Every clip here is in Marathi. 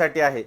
साठी आहे।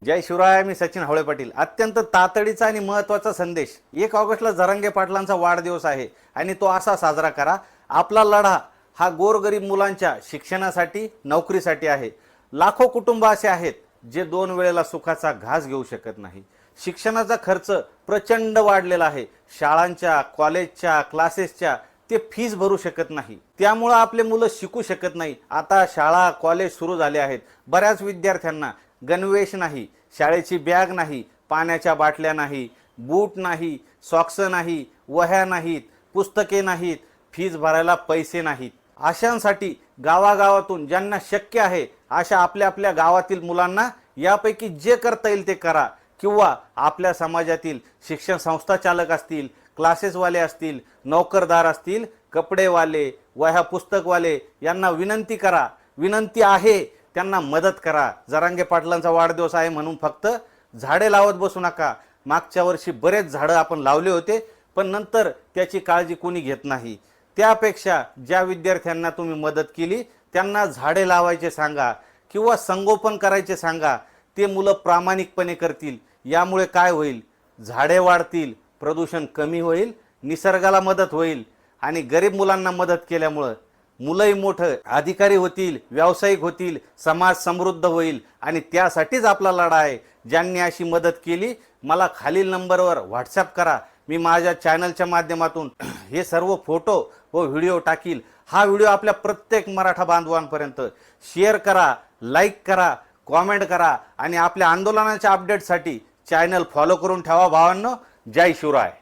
जय शिवराय। मी सचिन हवळे पाटील। अत्यंत तातडीचा आणि महत्त्वाचा संदेश। 1 ऑगस्टला जरांगे पाटलांचा वाढदिवस आहे आणि तो असा साजरा करा। आपला लढा हा गोरगरीब मुलांच्या शिक्षणासाठी, नोकरीसाठी आहे। लाखो कुटुंब असे आहेत जे 2 वेळेला सुखाचा घास घेऊ शकत नाही। शिक्षणाचा खर्च प्रचंड वाढलेला आहे। शाळांच्या, कॉलेजच्या, क्लासेसच्या ते फीस भरू शकत नाही। त्यामुळे आपले मुलं शिकू शकत नाही। आता शाळा, कॉलेज सुरू झाले आहेत। बऱ्याच विद्यार्थ्यांना गणवेश नाही, शाळेची बॅग नाही, पाण्याच्या बाटल्या नाही, बूट नाही, सॉक्स नाही, वह्या नाहीत, पुस्तके नाहीत, फीस भरायला पैसे नाहीत। अशांसाठी गावागावातून ज्यांना शक्य आहे अशा आपल्या आपल्या गावातील मुलांना यापैकी जे करता येईल ते करा। किंवा आपल्या समाजातील शिक्षण संस्था चालक असतील, क्लासेसवाले असतील, नोकरदार असतील, कपडेवाले, वह्या पुस्तकवाले यांना विनंती करा, विनंती आहे, त्यांना मदत करा। जरांगे पाटलांचा वाढदिवस आहे म्हणून फक्त झाडे लावत बसू नका। मागच्या वर्षी बरेच झाडं आपण लावले होते, पण नंतर त्याची काळजी कोणी घेत नाही। त्यापेक्षा ज्या विद्यार्थ्यांना तुम्ही मदत केली त्यांना झाडे लावायचे सांगा किंवा संगोपन करायचे सांगा। ते मुलं प्रामाणिकपणे करतील। यामुळे काय होईल? झाडे वाढतील, प्रदूषण कमी होईल, निसर्गाला मदत होईल आणि गरीब मुलांना मदत केल्यामुळे मुलंही मोठं अधिकारी होतील, व्यावसायिक होतील, समाज समृद्ध होईल आणि त्यासाठीच आपला लढा आहे। ज्यांनी अशी मदत केली मला खालील नंबरवर व्हॉट्सअप करा। मी माझ्या चॅनलच्या माध्यमातून हे सर्व फोटो व व्हिडिओ टाकील। हा व्हिडिओ आपल्या प्रत्येक मराठा बांधवांपर्यंत शेअर करा, लाईक करा, कमेंट करा आणि आपल्या आंदोलनाच्या अपडेटसाठी चॅनल फॉलो करून ठेवा भावांनो। जय शिवराय।